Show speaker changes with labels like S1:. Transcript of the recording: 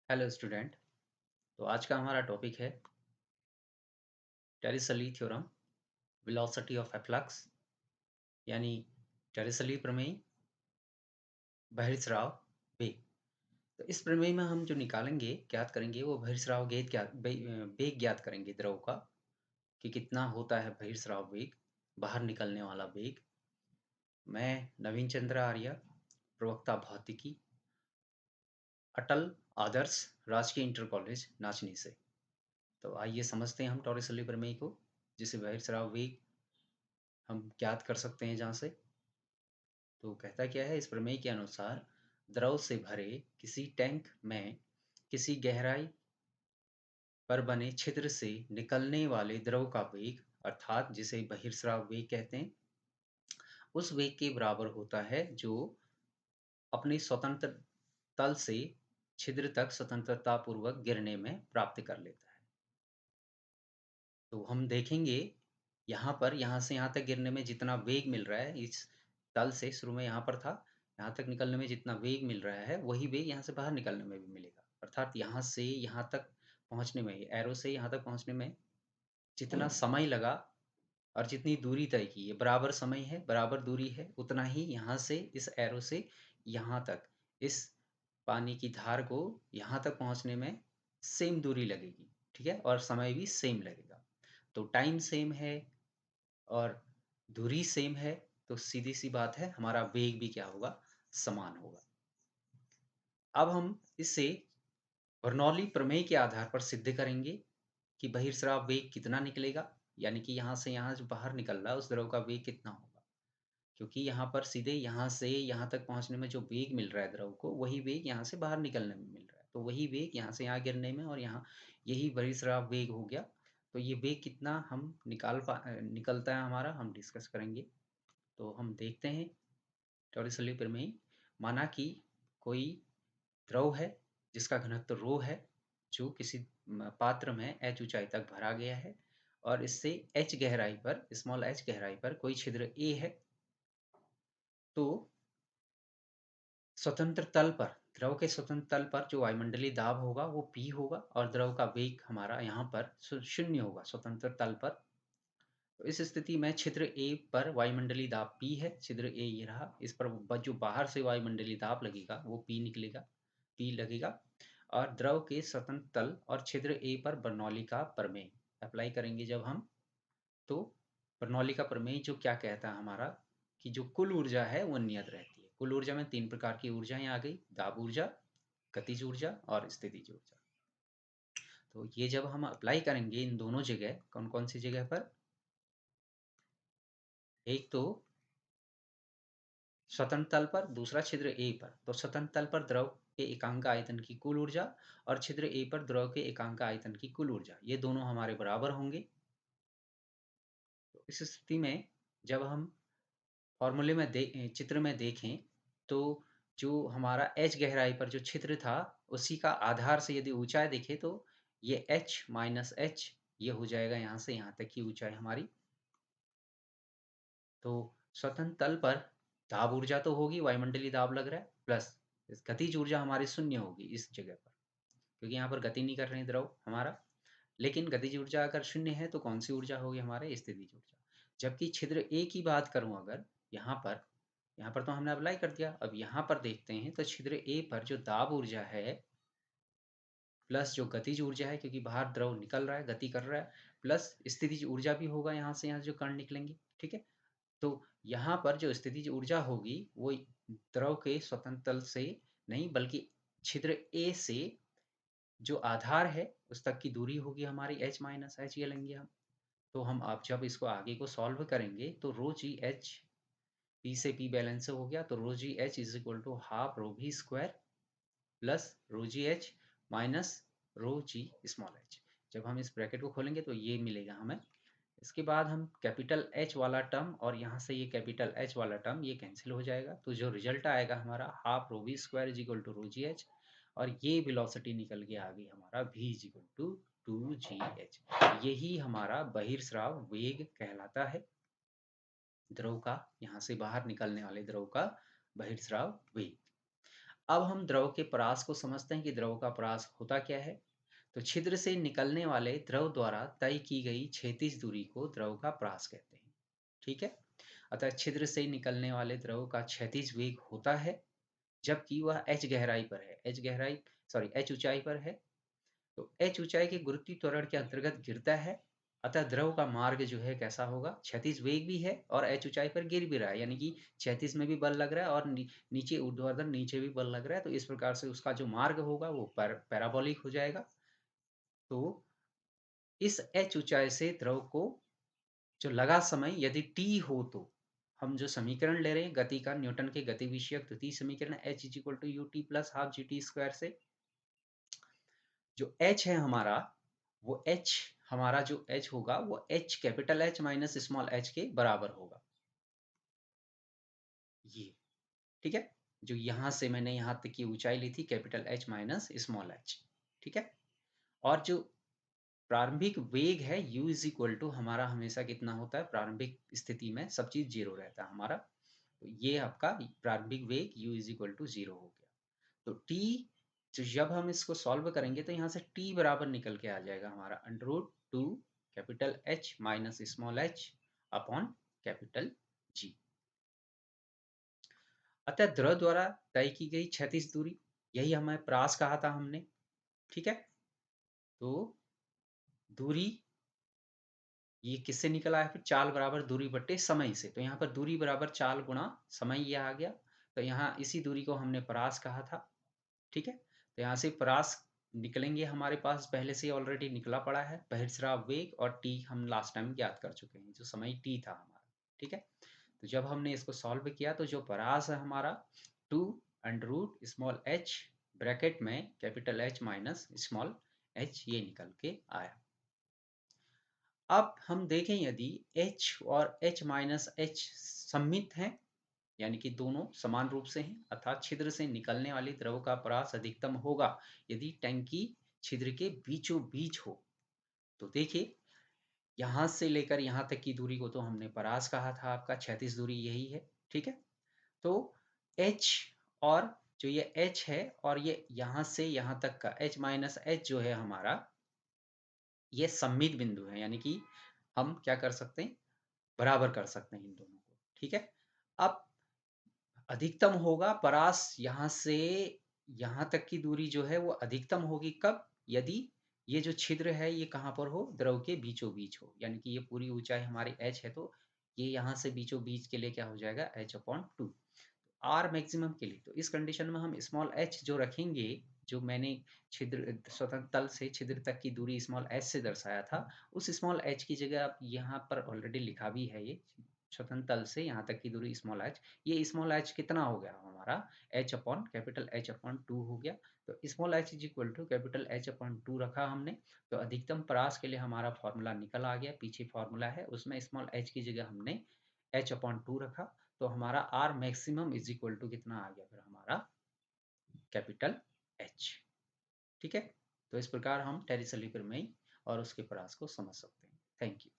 S1: Hello student. तो आज का हमारा टॉपिक है टेरिसली थ्योरम, वेलोसिटी ऑफ एफ्लक्स, यानी टेरिसली प्रमेय, बहिर्स्राव वेग। तो इस प्रमेय में हम जो निकालेंगे, ज्ञात करेंगे, वो बहिर्स्राव वेग ज्ञात करेंगे द्रव का, कि कितना होता है बहिर्स्राव वेग, बाहर निकलने वाला वेग। मैं नवीन चंद्र आर्य, प्रवक्ता भौतिकी, अटल आदर्श राजकीय इंटर कॉलेज नाचनी से। तो आइए समझते हैं हम टॉरिसली प्रमेय को, जिसे बहिर्स्राव वेग हम ज्ञात कर सकते हैं जहाँ से। तो कहता क्या है, इस प्रमेय के अनुसार द्रव से भरे किसी टैंक में किसी गहराई पर बने छिद्र से निकलने वाले द्रव का वेग, अर्थात जिसे बहिर्स्राव वेग कहते हैं, उस वेग के बराबर होता है जो अपने स्वतंत्र तल से छिद्र तक स्वतंत्रता पूर्वक गिरने में प्राप्त कर लेता है। तो हम देखेंगे यहाँ पर, यहाँ से यहाँ तक गिरने में जितना वेग मिल रहा है, इस तल से शुरू में यहाँ पर था, यहाँ तक निकलने में जितना वेग मिल रहा है, वही वेग यहाँ से बाहर निकलने में भी मिलेगा। अर्थात यहाँ से यहाँ तक पहुँचने में, एरो से यहाँ तक पहुँचने में जितना समय लगा और जितनी दूरी तय की, ये बराबर समय है, बराबर दूरी है, उतना ही यहाँ से इस एरो से यहाँ तक, इस पानी की धार को यहाँ तक पहुँचने में सेम दूरी लगेगी। ठीक है, और समय भी सेम लगेगा। तो टाइम सेम है और दूरी सेम है, तो सीधी सी बात है, हमारा वेग भी क्या होगा, समान होगा। अब हम इसे बर्नौली प्रमेय के आधार पर सिद्ध करेंगे कि बहिर्स्राव वेग कितना निकलेगा, यानी कि यहाँ से यहाँ जो बाहर निकल रहा है उस द्रव का वेग कितना होगा। क्योंकि यहाँ पर सीधे यहाँ से यहाँ तक पहुँचने में जो वेग मिल रहा है द्रव को, वही वेग यहाँ से बाहर निकलने में मिल रहा है। तो वही वेग यहाँ से यहाँ गिरने में, और यहाँ यही बहिर्स्राव वेग हो गया। तो ये वेग कितना हम निकलता है हमारा, हम डिस्कस करेंगे। तो हम देखते हैं टॉरिसली प्रमेय। माना कि कोई द्रव है जिसका घनत्व रो है, जो किसी पात्र में h ऊंचाई तक भरा गया है, और इससे h गहराई पर, स्मॉल h गहराई पर कोई छिद्र a है। तो स्वतंत्र तल पर, द्रव के स्वतंत्र तल पर जो वायुमंडलीय दाब होगा वो p होगा, और द्रव का वेग हमारा यहाँ पर शून्य होगा स्वतंत्र तल पर। तो इस स्थिति में छिद्र A पर वायुमंडलीय दाब P है, छिद्र A ये रहा, इस पर जो बाहर से वायुमंडलीय दाब लगेगा वो P निकलेगा, P लगेगा। और द्रव के स्वतंत्र तल और छिद्र A पर बर्नौली का प्रमेय अप्लाई करेंगे जब हम, तो बर्नौली का प्रमेय जो क्या कहता है हमारा, कि जो कुल ऊर्जा है वो नियत रहती है। कुल ऊर्जा में तीन प्रकार की ऊर्जाएं आ गई, दाब ऊर्जा, गतिज ऊर्जा और स्थितिज ऊर्जा। तो ये जब हम अप्लाई करेंगे इन दोनों जगह, कौन कौन सी जगह पर, एक तो स्वतंत्र तल पर, दूसरा छिद्र A पर। तो स्वतंत्र तल पर द्रव के एकांक आयतन की कुल ऊर्जा और छिद्र A पर द्रव के एकांक आयतन की कुल ऊर्जा, ये दोनों हमारे बराबर होंगे। तो इस स्थिति में जब हम फॉर्मूले में चित्र में देखें, तो जो हमारा h गहराई पर जो छिद्र था, उसी का आधार से यदि ऊंचाई देखें, तो ये h माइनस h, ये हो जाएगा यहाँ से यहाँ तक की ऊंचाई हमारी। तो स्वतंत्र तल पर दाब ऊर्जा तो होगी, वायुमंडलीय दाब लग रहा है, प्लस गतिज ऊर्जा हमारी शून्य होगी इस जगह पर, क्योंकि यहाँ पर गति नहीं कर रहे हैं द्रव हमारा। लेकिन गतिज ऊर्जा अगर शून्य है तो कौन सी ऊर्जा होगी हमारे, स्थितिज ऊर्जा। जबकि छिद्र A की बात करूं अगर, यहाँ पर तो हमने अप्लाई कर दिया, अब यहाँ पर देखते हैं तो छिद्र A पर जो दाब ऊर्जा है प्लस जो गतिज ऊर्जा है, क्योंकि बाहर द्रव निकल रहा है, गति कर रहा है, प्लस स्थितिज ऊर्जा भी होगा यहाँ से यहाँ जो कण निकलेंगे। ठीक है, तो यहाँ पर जो स्थितिज ऊर्जा होगी वो द्रव के स्वतंत्र तल से नहीं, बल्कि छिद्र A से जो आधार है उस तक की दूरी होगी हमारी h माइनस h, ये लेंगे हम। तो हम आप जब इसको आगे को सॉल्व करेंगे तो रो जी एच, पी से पी बैलेंस हो गया, तो rho g h is equal to half rho v square plus rho g h minus rho g small h. जब हम इस ब्रैकेट को खोलेंगे तो ये मिलेगा हमें। इसके बाद हम कैपिटल H वाला टर्म और यहाँ से ये कैपिटल H वाला टर्म ये कैंसिल हो जाएगा, तो जो रिजल्ट आएगा हमारा half rho v square is equal to rho g h, और ये वेलोसिटी निकल के आ गई हमारा v is equal to 2gh। यही हमारा बहिर्स्राव वेग कहलाता है, द्रव का, यहाँ से बाहर निकलने वाले द्रव का बहिर्स्राव वेग। अब हम द्रव के परास को समझते हैं कि द्रव का परास होता क्या है। तो छिद्र से निकलने वाले द्रव द्वारा तय की गई क्षैतिज दूरी को द्रव का परास कहते हैं। ठीक है। अतः छिद्र से निकलने वाले द्रव का क्षैतिज वेग होता है, जबकि वह h गहराई पर है, h ऊंचाई पर है। तो h ऊंचाई के गुरुत्वीय त्वरण के अंतर्गत गिरता है। अतः द्रव का मार्ग जो है कैसा होगा, क्षैतिज वेग भी है और h ऊंचाई पर गिर भी रहा है, यानी कि क्षैतिज में भी बल लग रहा है और नीचे ऊर्ध्वाधर नीचे भी बल लग रहा है। तो इस प्रकार से उसका जो मार्ग होगा वो पैराबोलिक हो जाएगा। तो इस h ऊंचाई से द्रव को जो लगा समय यदि t हो, तो हम जो समीकरण ले रहे हैं गति का, न्यूटन के गति विषयक द्वितीय समीकरण h equal to u t plus half g t square से जो h है हमारा, वो h हमारा जो h होगा वो h capital H minus small h के बराबर होगा। ये ठीक है, जो यहां से मैंने यहां तक की ऊंचाई ली थी capital H minus small h। ठीक है। और जो प्रारंभिक वेग है u इज इक्वल टू हमारा हमेशा कितना होता है, प्रारंभिक स्थिति में सब चीज जीरो रहता है हमारा। तो ये आपका प्रारंभिक वेग u is equal to zero हो गया। तो t, तो जब हम इसको सॉल्व करेंगे तो यहाँ से t बराबर निकल के आ जाएगा हमारा under root two capital H minus small h upon capital G। अतः द्रव द्वारा तय की गई क्षैतिज दूरी, यही हमें परास कहा था हमने। ठीक है। तो दूरी ये किससे निकला है, फिर चाल बराबर दूरी बट्टे समय से। तो यहाँ पर दूरी बराबर चाल गुणा समय ये आ गया। तो यहाँ इसी दूरी को हमने परास कहा था। ठीक है। तो यहाँ से परास निकलेंगे, हमारे पास पहले से ऑलरेडी निकला पड़ा है बहिर्स्राव वेग, और टी हम लास्ट टाइम ज्ञात कर चुके हैं, जो समय टी था हमारा। ठीक है। तो जब हमने इसको सॉल्व किया तो जो परास है हमारा two under root small h bracket में capital H minus small h ये निकल के आया। अब हम देखें यदि h और h माइनस h सममित हैं, यानी कि दोनों समान रूप से हैं, अर्थात छिद्र से निकलने वाली द्रव का परास अधिकतम होगा यदि टंकी छिद्र के बीचों बीच हो। तो देखिए, यहां से लेकर यहां तक की दूरी को तो हमने परास कहा था, आपका क्षैतिज दूरी यही है। ठीक है। तो h और जो ये h है और ये यहां से यहां तक का h माइनस h जो है हमारा, ये सम्मित बिंदु है, यानी कि हम क्या कर सकते हैं, बराबर कर सकते हैं इन दोनों को। ठीक है। अब अधिकतम होगा परास, यहाँ से यहाँ तक की दूरी जो है वो अधिकतम होगी कब, यदि ये जो छिद्र है ये कहाँ पर हो, द्रव के बीचों बीच हो, यानी कि ये पूरी ऊंचाई हमारी h है, तो ये यहाँ से बीचों बीच के लिए क्या हो जाएगा, h upon two. R maximum के लिए तो इस कंडीशन में हम स्मॉल h जो रखेंगे, जो मैंने छिद्र स्वतंत्र तल से छिद्र तक की दूरी स्मॉल h से दर्शाया था, उस स्मॉल h की जगह आप यहाँ पर ऑलरेडी लिखा भी है, ये स्वतंत्र तल से यहाँ तक की दूरी स्मॉल h। ये स्मॉल h कितना हो गया हमारा, h upon capital H upon two हो गया। तो small h is equal to capital H upon two रखा हमने। तो अधिकतम परास के लिए हमारा फॉर्मूला निकल आ गया, पीछे फॉर्मूला है उसमें स्मॉल h की जगह हमने h अपॉन टू रखा। तो हमारा R maximum is equal to कितना आ गया, फिर हमारा कैपिटल H। ठीक है। तो इस प्रकार हम टेरिसलीपर में और उसके परास को समझ सकते हैं। Thank you.